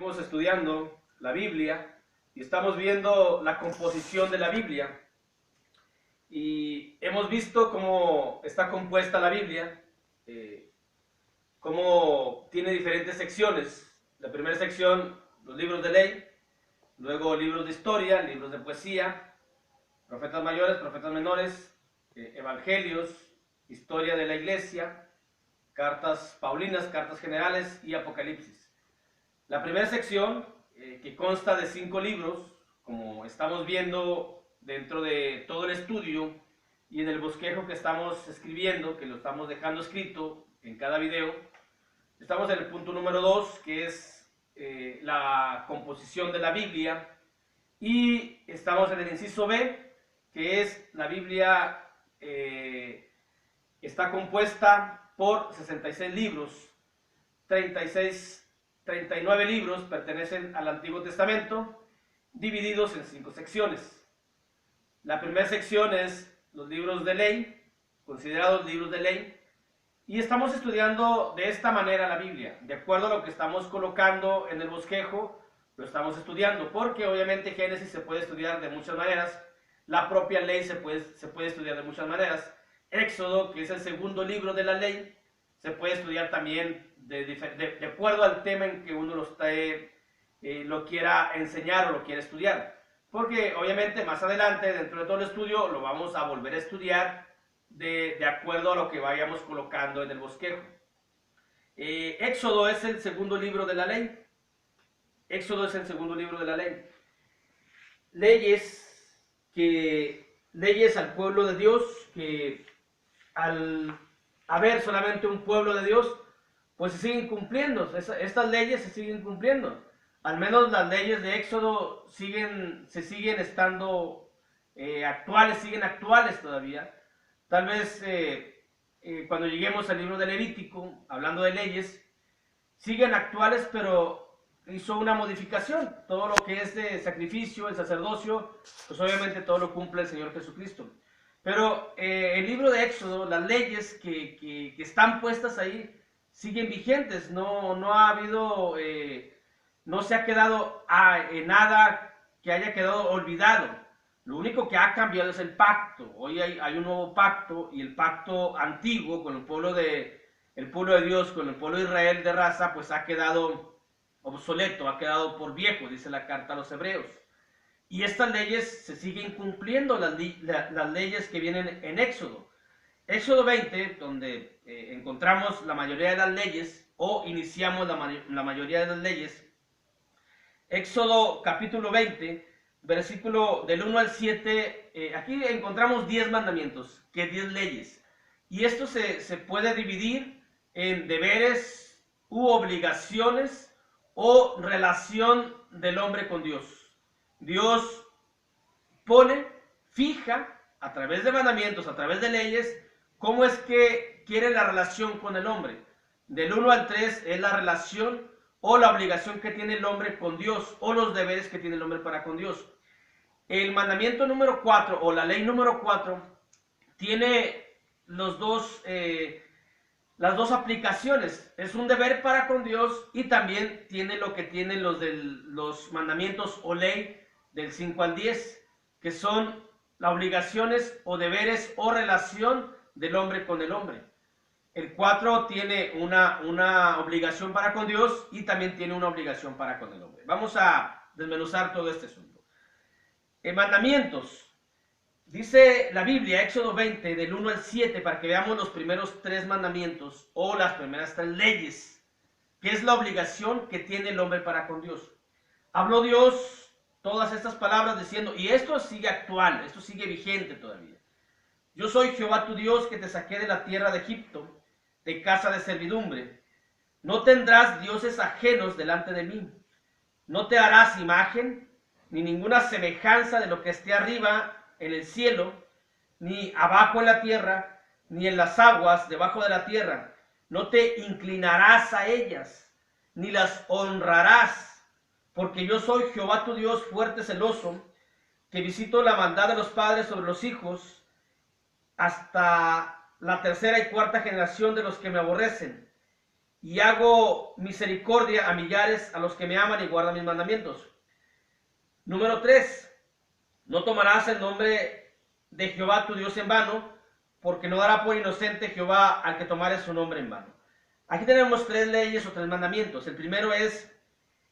seguimos estudiando la Biblia y estamos viendo la composición de la Biblia. Y hemos visto cómo está compuesta la Biblia, cómo tiene diferentes secciones. La primera sección, los libros de ley, luego libros de historia, libros de poesía, profetas mayores, profetas menores, evangelios, historia de la iglesia, cartas paulinas, cartas generales y apocalipsis. La primera sección, que consta de 5 libros, como estamos viendo dentro de todo el estudio y en el bosquejo que estamos escribiendo, que lo estamos dejando escrito en cada video, estamos en el punto número 2, que es la composición de la Biblia, y estamos en el inciso B, que es la Biblia está compuesta por 66 libros, 39 libros pertenecen al Antiguo Testamento, divididos en 5 secciones. La primera sección es los libros de ley, considerados libros de ley, y estamos estudiando de esta manera la Biblia, de acuerdo a lo que estamos colocando en el bosquejo, lo estamos estudiando, porque obviamente Génesis se puede estudiar de muchas maneras, la propia ley se puede estudiar de muchas maneras, Éxodo, que es el segundo libro de la ley, se puede estudiar también de acuerdo al tema en que uno lo quiera enseñar o lo quiera estudiar. Porque obviamente más adelante, dentro de todo el estudio, lo vamos a volver a estudiar de acuerdo a lo que vayamos colocando en el bosquejo. Éxodo es el segundo libro de la ley. Éxodo es el segundo libro de la ley. Leyes al pueblo de Dios, que al haber solamente un pueblo de Dios, pues se siguen cumpliendo, estas leyes se siguen cumpliendo. Al menos las leyes de Éxodo se siguen estando actuales, siguen actuales todavía. Tal vez cuando lleguemos al libro de Levítico, hablando de leyes, siguen actuales, pero hizo una modificación. Todo lo que es de sacrificio, el sacerdocio, pues obviamente todo lo cumple el Señor Jesucristo. Pero el libro de Éxodo, las leyes que están puestas ahí, siguen vigentes. No ha habido, no se ha quedado nada que haya quedado olvidado. Lo único que ha cambiado es el pacto. Hoy hay un nuevo pacto, y el pacto antiguo con el pueblo de Dios, con el pueblo de Israel de raza, pues ha quedado obsoleto, ha quedado por viejo, dice la carta a los Hebreos. Y estas leyes se siguen cumpliendo, las leyes que vienen en Éxodo. Éxodo 20, donde encontramos la mayoría de las leyes, o iniciamos la mayoría de las leyes. Éxodo capítulo 20, versículo del 1 al 7, aquí encontramos 10 mandamientos, que 10 leyes. Y esto se puede dividir en deberes u obligaciones o relación del hombre con Dios. Dios fija a través de mandamientos, a través de leyes, cómo es que quiere la relación con el hombre. Del 1 al 3 es la relación o la obligación que tiene el hombre con Dios, o los deberes que tiene el hombre para con Dios. El mandamiento número 4 o la ley número 4 tiene las dos aplicaciones. Es un deber para con Dios, y también tiene lo que tienen los mandamientos o ley del 5 al 10, que son las obligaciones o deberes o relación del hombre con el hombre. El 4 tiene una obligación para con Dios, y también tiene una obligación para con el hombre. Vamos a desmenuzar todo este asunto. Mandamientos. Dice la Biblia, Éxodo 20, del 1 al 7, para que veamos los primeros 3 mandamientos, o las primeras 3 leyes, que es la obligación que tiene el hombre para con Dios. Habló Dios todas estas palabras diciendo, y esto sigue actual, esto sigue vigente todavía. Yo soy Jehová tu Dios, que te saqué de la tierra de Egipto, de casa de servidumbre. No tendrás dioses ajenos delante de mí. No te harás imagen, ni ninguna semejanza de lo que esté arriba en el cielo, ni abajo en la tierra, ni en las aguas debajo de la tierra. No te inclinarás a ellas, ni las honrarás, porque yo soy Jehová tu Dios, fuerte, celoso, que visito la maldad de los padres sobre los hijos, hasta la tercera y cuarta generación de los que me aborrecen, y hago misericordia a millares, a los que me aman y guardan mis mandamientos. Número 3. No tomarás el nombre de Jehová tu Dios en vano, porque no dará por inocente Jehová al que tomare su nombre en vano. Aquí tenemos 3 leyes o 3 mandamientos. El primero es: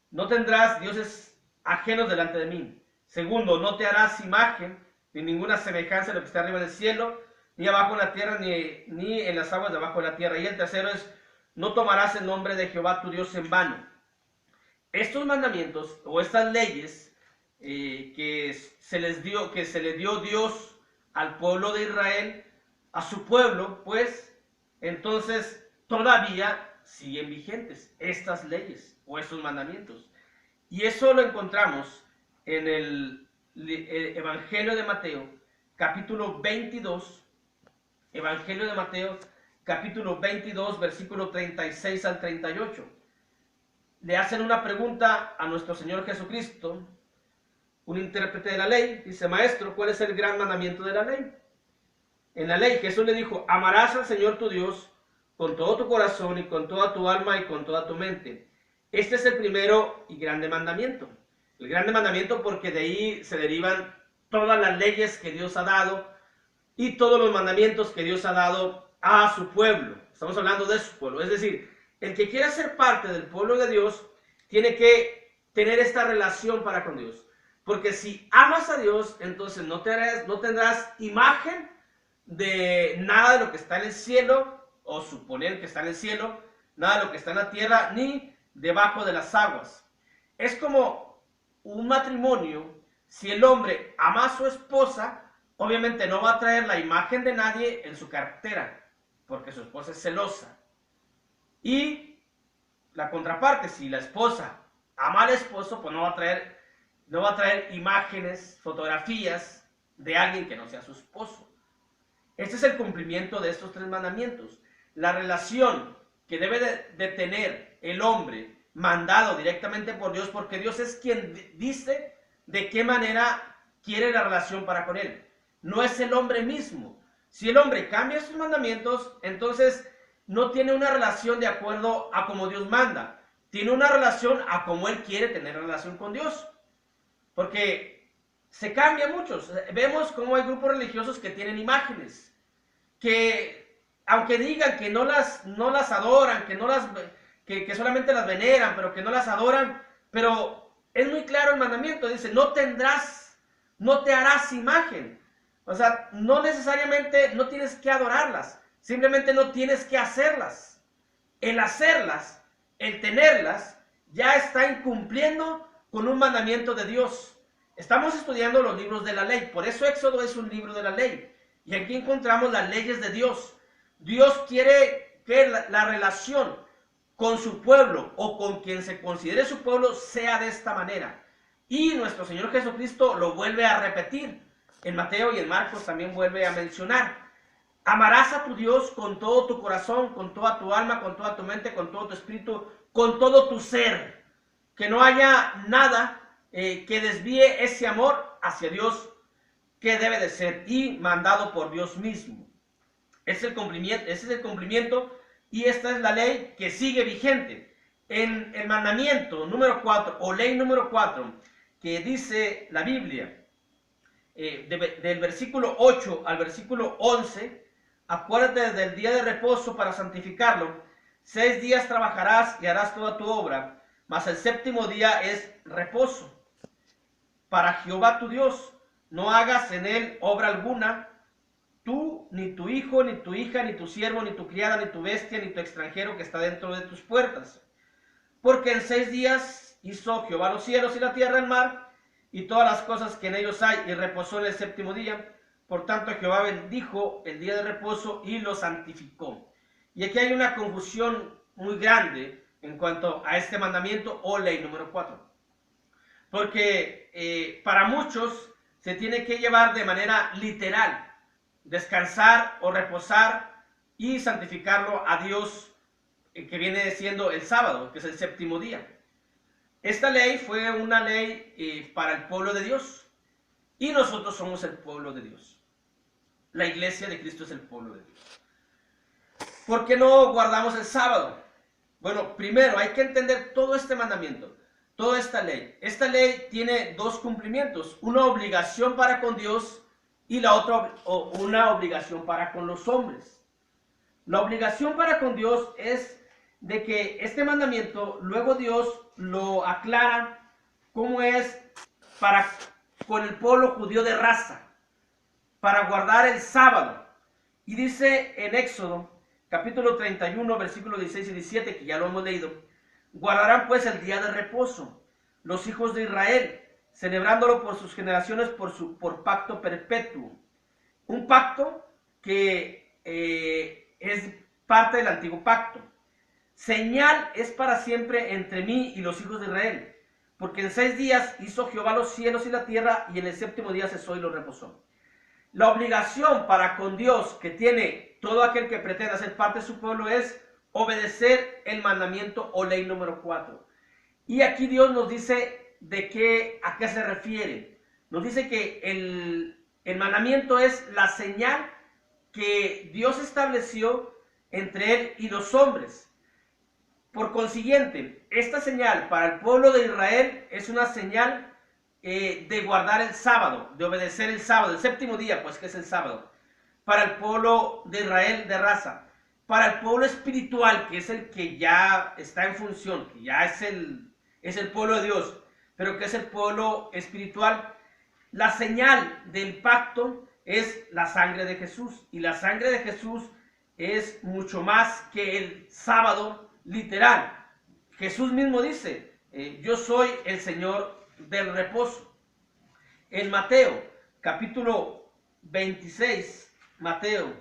no tendrás dioses ajenos delante de mí. Segundo, no te harás imagen ni ninguna semejanza de lo que está arriba del cielo, ni abajo en la tierra, ni en las aguas de abajo de la tierra. Y el tercero es: no tomarás el nombre de Jehová tu Dios en vano. Estos mandamientos o estas leyes que se le dio Dios al pueblo de Israel, a su pueblo, pues, entonces todavía siguen vigentes estas leyes o estos mandamientos. Y eso lo encontramos en el Evangelio de Mateo, capítulo 22, Evangelio de Mateo, capítulo 22, versículo 36 al 38. Le hacen una pregunta a nuestro Señor Jesucristo, un intérprete de la ley. Dice: Maestro, ¿cuál es el gran mandamiento de la ley? En la ley Jesús le dijo: amarás al Señor tu Dios con todo tu corazón y con toda tu alma y con toda tu mente. Este es el primero y grande mandamiento. El grande mandamiento porque de ahí se derivan todas las leyes que Dios ha dado y todos los mandamientos que Dios ha dado a su pueblo. Estamos hablando de su pueblo. Es decir, el que quiera ser parte del pueblo de Dios tiene que tener esta relación para con Dios. Porque si amas a Dios, entonces no tendrás imagen de nada de lo que está en el cielo, o suponer que está en el cielo, nada de lo que está en la tierra, ni debajo de las aguas. Es como un matrimonio. Si el hombre ama a su esposa, obviamente no va a traer la imagen de nadie en su cartera, porque su esposa es celosa. Y la contraparte, si la esposa ama al esposo, pues no va a traer imágenes, fotografías de alguien que no sea su esposo. Este es el cumplimiento de estos 3 mandamientos. La relación que debe de tener el hombre mandado directamente por Dios, porque Dios es quien dice de qué manera quiere la relación para con él. No es el hombre mismo. Si el hombre cambia sus mandamientos, entonces no tiene una relación de acuerdo a como Dios manda. Tiene una relación a como él quiere tener relación con Dios. Porque se cambia muchos. Vemos cómo hay grupos religiosos que tienen imágenes, que aunque digan que no las adoran, que solamente las veneran, pero que no las adoran, pero es muy claro el mandamiento. Dice: no te harás imagen. O sea, no necesariamente no tienes que adorarlas, simplemente no tienes que hacerlas. El hacerlas, el tenerlas, ya está incumpliendo con un mandamiento de Dios. Estamos estudiando los libros de la ley, por eso Éxodo es un libro de la ley. Y aquí encontramos las leyes de Dios. Dios quiere que la relación con su pueblo o con quien se considere su pueblo sea de esta manera. Y nuestro Señor Jesucristo lo vuelve a repetir. En Mateo y en Marcos también vuelve a mencionar: amarás a tu Dios con todo tu corazón, con toda tu alma, con toda tu mente, con todo tu espíritu, con todo tu ser. Que no haya nada que desvíe ese amor hacia Dios, que debe de ser y mandado por Dios mismo. Ese es el cumplimiento y esta es la ley que sigue vigente. En el mandamiento número 4 o ley número 4 que dice la Biblia, del versículo 8 al versículo 11, acuérdate del día de reposo para santificarlo. 6 días trabajarás y harás toda tu obra, mas el séptimo día es reposo para Jehová tu Dios. No hagas en él obra alguna, tú, ni tu hijo, ni tu hija, ni tu siervo, ni tu criada, ni tu bestia, ni tu extranjero que está dentro de tus puertas. Porque en 6 días hizo Jehová los cielos y la tierra, el mar, y todas las cosas que en ellos hay, y reposó en el séptimo día. Por tanto, Jehová bendijo el día de reposo y lo santificó. Y aquí hay una confusión muy grande en cuanto a este mandamiento o ley número 4. Porque para muchos se tiene que llevar de manera literal, descansar o reposar y santificarlo a Dios, que viene siendo el sábado, que es el séptimo día. Esta ley fue una ley para el pueblo de Dios y nosotros somos el pueblo de Dios. La iglesia de Cristo es el pueblo de Dios. ¿Por qué no guardamos el sábado? Bueno, primero hay que entender todo este mandamiento, toda esta ley. Esta ley tiene dos cumplimientos, una obligación para con Dios y la otra una obligación para con los hombres. La obligación para con Dios es de que este mandamiento, luego Dios lo aclara cómo es para con el pueblo judío de raza, para guardar el sábado. Y dice en Éxodo, capítulo 31, versículos 16 y 17, que ya lo hemos leído, guardarán pues el día de reposo, los hijos de Israel, celebrándolo por sus generaciones por pacto perpetuo. Un pacto que es parte del antiguo pacto. Señal es para siempre entre mí y los hijos de Israel, porque en 6 días hizo Jehová los cielos y la tierra, y en el 7º día cesó y lo reposó. La obligación para con Dios que tiene todo aquel que pretenda ser parte de su pueblo es obedecer el mandamiento o ley número 4. Y aquí Dios nos dice a qué se refiere. Nos dice que el mandamiento es la señal que Dios estableció entre Él y los hombres. Por consiguiente, esta señal para el pueblo de Israel es una señal de guardar el sábado, de obedecer el sábado, el 7º día, pues que es el sábado. Para el pueblo de Israel de raza. Para el pueblo espiritual, que es el que ya está en función, que ya es el pueblo de Dios, pero que es el pueblo espiritual, la señal del pacto es la sangre de Jesús. Y la sangre de Jesús es mucho más que el sábado literal. Jesús mismo dice, yo soy el Señor del reposo. En Mateo, capítulo 26, Mateo,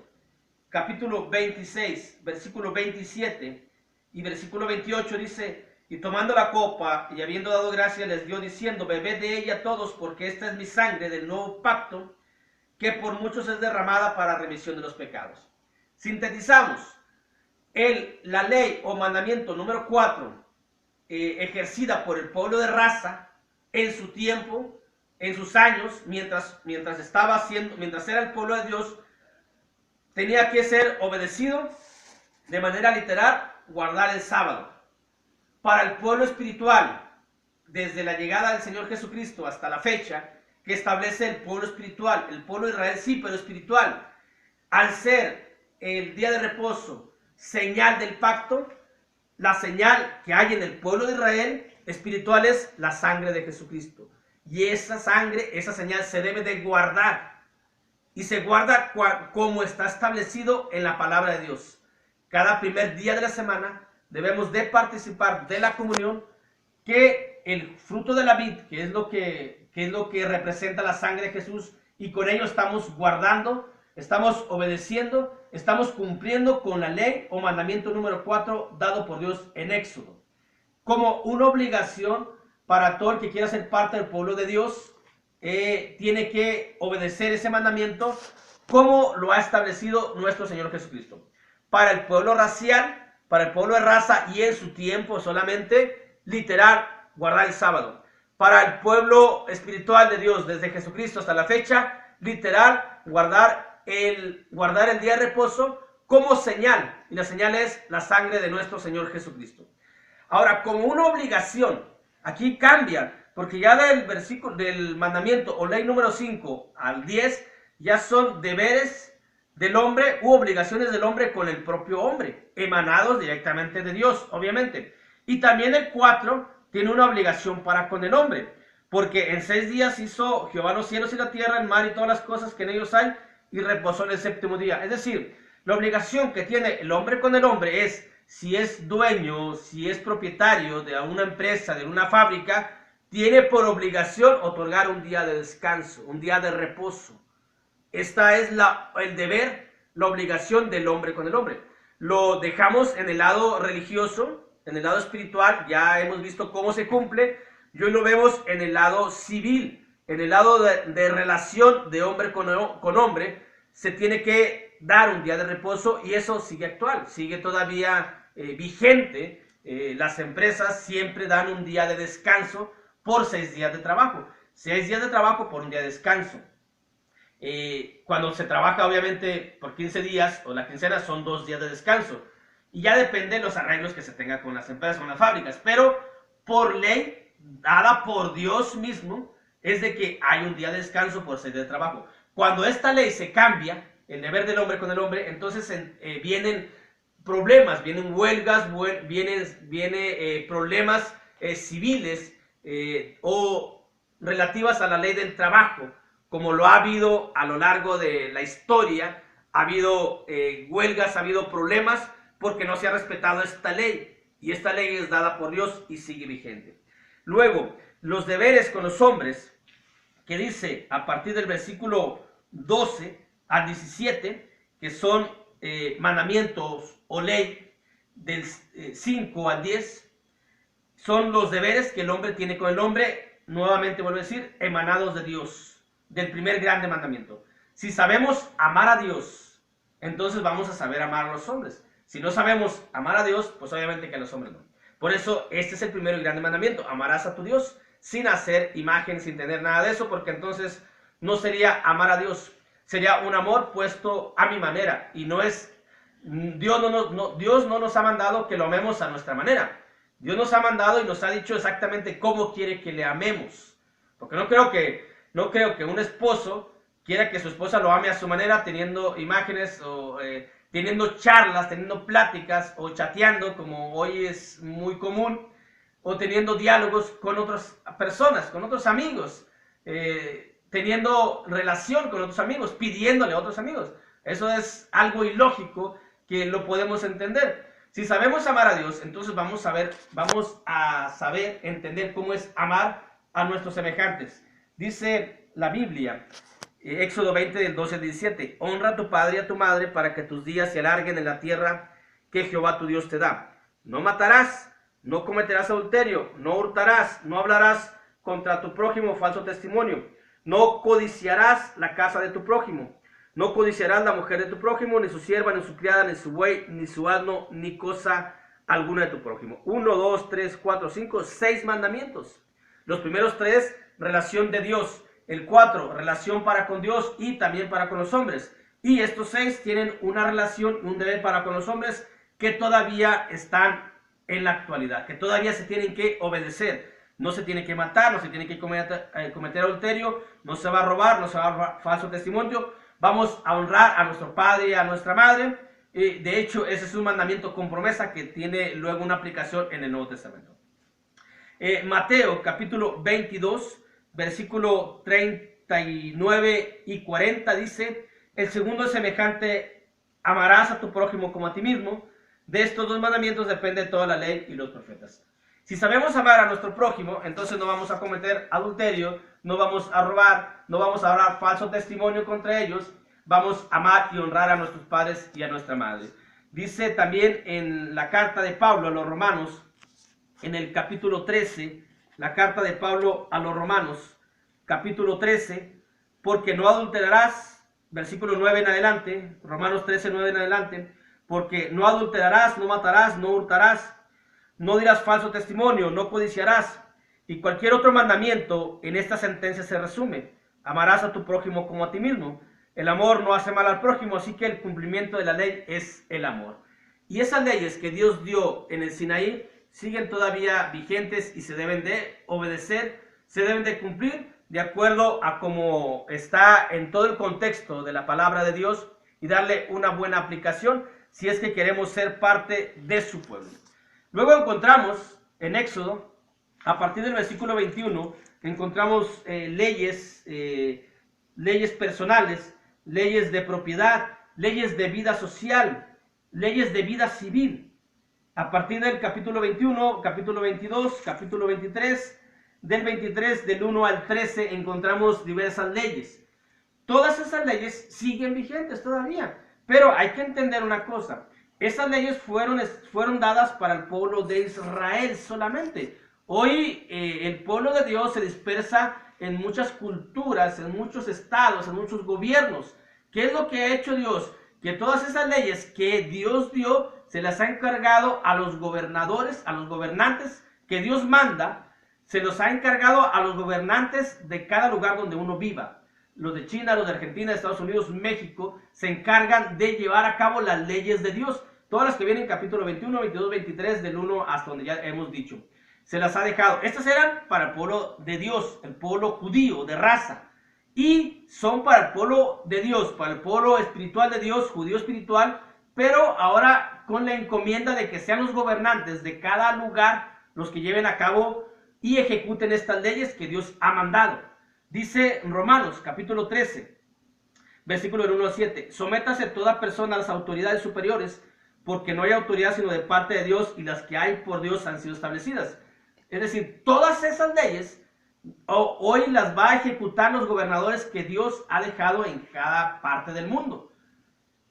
capítulo 26, versículo 27 y versículo 28 dice, y tomando la copa y habiendo dado gracias les dio diciendo, bebed de ella todos, porque esta es mi sangre del nuevo pacto, que por muchos es derramada para remisión de los pecados. Sintetizamos, la ley o mandamiento número 4, ejercida por el pueblo de raza en su tiempo, en sus años, mientras era el pueblo de Dios, tenía que ser obedecido de manera literal, guardar el sábado. Para el pueblo espiritual, desde la llegada del Señor Jesucristo hasta la fecha, que establece el pueblo espiritual, el pueblo de Israel sí, pero espiritual, al ser el día de reposo, señal del pacto, la señal que hay en el pueblo de Israel espiritual es la sangre de Jesucristo. Y esa sangre, esa señal se debe de guardar. Y se guarda como está establecido en la palabra de Dios. Cada primer día de la semana debemos de participar de la comunión, que el fruto de la vid, que es lo que representa la sangre de Jesús, y con ello estamos guardando, estamos obedeciendo, estamos cumpliendo con la ley o mandamiento número 4 dado por Dios en Éxodo, como una obligación para todo el que quiera ser parte del pueblo de Dios. Tiene que obedecer ese mandamiento como lo ha establecido nuestro Señor Jesucristo. Para el pueblo racial, para el pueblo de raza y en su tiempo solamente, literal, guardar el sábado. Para el pueblo espiritual de Dios, desde Jesucristo hasta la fecha, literal, guardar el día de reposo como señal. Y la señal es la sangre de nuestro Señor Jesucristo. Ahora, como una obligación, aquí cambia, porque ya del mandamiento o ley número 5 al 10, ya son deberes del hombre u obligaciones del hombre con el propio hombre, emanados directamente de Dios, obviamente. Y también el 4 tiene una obligación para con el hombre, porque en 6 días hizo Jehová los cielos y la tierra, el mar y todas las cosas que en ellos hay, y reposó en el 7º día. Es decir, la obligación que tiene el hombre con el hombre es, si es dueño, si es propietario de una empresa, de una fábrica, tiene por obligación otorgar un día de descanso, un día de reposo. Esta es el deber, la obligación del hombre con el hombre. Lo dejamos en el lado religioso, en el lado espiritual, ya hemos visto cómo se cumple, y hoy lo vemos en el lado civil, en el lado de relación de hombre con hombre. Se tiene que dar un día de reposo y eso sigue actual, sigue todavía vigente. Las empresas siempre dan un día de descanso por 6 días de trabajo. 6 días de trabajo por un día de descanso. Cuando se trabaja obviamente por 15 días o la quincena son 2 días de descanso. y ya depende de los arreglos que se tenga con las empresas, con las fábricas. Pero por ley, dada por Dios mismo, es de que hay un día de descanso por ser de trabajo. Cuando esta ley se cambia, el deber del hombre con el hombre, entonces vienen problemas, vienen huelgas, vienen problemas civiles o relativas a la ley del trabajo, como lo ha habido a lo largo de la historia. Ha habido huelgas, ha habido problemas porque no se ha respetado esta ley, y esta ley es dada por Dios y sigue vigente. Luego, los deberes con los hombres, que dice a partir del versículo 12 al 17, que son mandamientos o ley del 5 al 10, son los deberes que el hombre tiene con el hombre, nuevamente vuelvo a decir, emanados de Dios, del primer grande mandamiento. Si sabemos amar a Dios, entonces vamos a saber amar a los hombres. Si no sabemos amar a Dios, pues obviamente que a los hombres no. Por eso este es el primero y grande mandamiento: amarás a tu Dios sin hacer imagen, sin tener nada de eso, porque entonces no sería amar a Dios, sería un amor puesto a mi manera, y no es, Dios no nos ha mandado que lo amemos a nuestra manera. Dios nos ha mandado y nos ha dicho exactamente cómo quiere que le amemos, porque no creo que un esposo quiera que su esposa lo ame a su manera, teniendo imágenes o teniendo charlas, teniendo pláticas o chateando, como hoy es muy común, o teniendo diálogos con otras personas, con otros amigos, teniendo relación con otros amigos, pidiéndole a otros amigos. Eso es algo ilógico que lo podemos entender. Si sabemos amar a Dios, entonces vamos a saber entender cómo es amar a nuestros semejantes. Dice la Biblia, Éxodo 20, del 12 al 17, honra a tu padre y a tu madre para que tus días se alarguen en la tierra que Jehová tu Dios te da. No matarás, no cometerás adulterio, no hurtarás, no hablarás contra tu prójimo falso testimonio, no codiciarás la casa de tu prójimo, no codiciarás la mujer de tu prójimo, ni su sierva, ni su criada, ni su buey, ni su asno, ni cosa alguna de tu prójimo. 1, 2, 3, 4, 5, 6 mandamientos. Los primeros 3, relación de Dios. El 4, relación para con Dios y también para con los hombres. Y estos 6 tienen una relación, un deber para con los hombres que todavía están en la actualidad, que todavía se tienen que obedecer. No se tiene que matar, no se tiene que cometer adulterio, no se va a robar, no se va a dar falso testimonio. Vamos a honrar a nuestro padre y a nuestra madre. De hecho, ese es un mandamiento con promesa que tiene luego una aplicación en el Nuevo Testamento. Mateo capítulo 22, versículo 39 y 40 dice: el segundo es semejante: amarás a tu prójimo como a ti mismo. De estos 2 mandamientos depende toda la ley y los profetas. Si sabemos amar a nuestro prójimo, entonces no vamos a cometer adulterio, no vamos a robar, no vamos a dar falso testimonio contra ellos, vamos a amar y honrar a nuestros padres y a nuestra madre. Dice también en la carta de Pablo a los Romanos, en el capítulo 13, la carta de Pablo a los Romanos, capítulo 13, porque no adulterarás, versículo 9 en adelante, Romanos 13, 9 en adelante, porque no adulterarás, no matarás, no hurtarás, no dirás falso testimonio, no codiciarás, y cualquier otro mandamiento en esta sentencia se resume: amarás a tu prójimo como a ti mismo. El amor no hace mal al prójimo, así que el cumplimiento de la ley es el amor. Y esas leyes que Dios dio en el Sinaí siguen todavía vigentes y se deben de obedecer, se deben de cumplir de acuerdo a cómo está en todo el contexto de la palabra de Dios, y darle una buena aplicación si es que queremos ser parte de su pueblo. Luego encontramos en Éxodo, a partir del versículo 21, encontramos leyes personales, leyes de propiedad, leyes de vida social, leyes de vida civil. A partir del capítulo 21, capítulo 22, capítulo 23, del 23, del 1 al 13, encontramos diversas leyes. Todas esas leyes siguen vigentes todavía, pero hay que entender una cosa: esas leyes fueron dadas para el pueblo de Israel solamente. Hoy el pueblo de Dios se dispersa en muchas culturas, en muchos estados, en muchos gobiernos. ¿Qué es lo que ha hecho Dios? Que todas esas leyes que Dios dio se las ha encargado a los gobernadores, a los gobernantes que Dios manda. Se los ha encargado a los gobernantes de cada lugar donde uno viva. Los de China, los de Argentina, Estados Unidos, México, se encargan de llevar a cabo las leyes de Dios. Todas las que vienen, capítulo 21, 22, 23, del 1 hasta donde ya hemos dicho. Se las ha dejado. Estas eran para el pueblo de Dios, el pueblo judío, de raza. Y son para el pueblo de Dios, para el pueblo espiritual de Dios, judío espiritual, pero ahora con la encomienda de que sean los gobernantes de cada lugar los que lleven a cabo y ejecuten estas leyes que Dios ha mandado. Dice Romanos, capítulo 13, versículo del 1 al 7. Sométase toda persona a las autoridades superiores, porque no hay autoridad sino de parte de Dios, y las que hay por Dios han sido establecidas. Es decir, todas esas leyes hoy las va a ejecutar los gobernadores que Dios ha dejado en cada parte del mundo.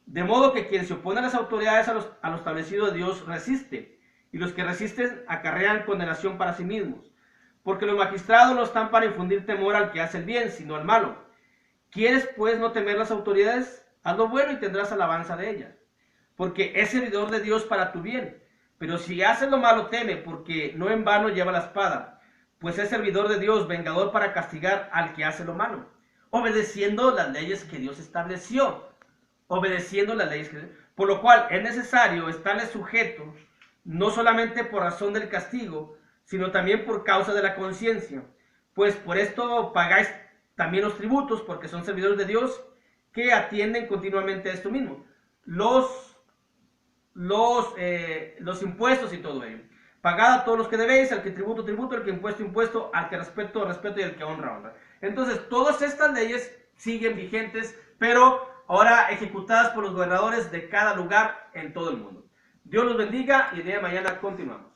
De modo que quien se opone a las autoridades, a lo establecido de Dios, resiste, y los que resisten acarrean condenación para sí mismos. Porque los magistrados no están para infundir temor al que hace el bien, sino al malo. ¿Quieres pues no temer las autoridades? Haz lo bueno y tendrás alabanza de ellas, porque es servidor de Dios para tu bien. Pero si haces lo malo, teme, porque no en vano lleva la espada, pues es servidor de Dios, vengador para castigar al que hace lo malo, obedeciendo las leyes que Dios estableció. Obedeciendo las leyes por lo cual es necesario estarle sujeto, no solamente por razón del castigo, sino también por causa de la conciencia. Pues por esto pagáis también los tributos, porque son servidores de Dios que atienden continuamente a esto mismo. Los impuestos y todo ello. Pagad a todos los que debéis, al que tributo, tributo, al que impuesto, impuesto, al que respeto, respeto y al que honra, honra. Entonces, todas estas leyes siguen vigentes, pero ahora ejecutadas por los gobernadores de cada lugar en todo el mundo. Dios los bendiga y el día de mañana continuamos.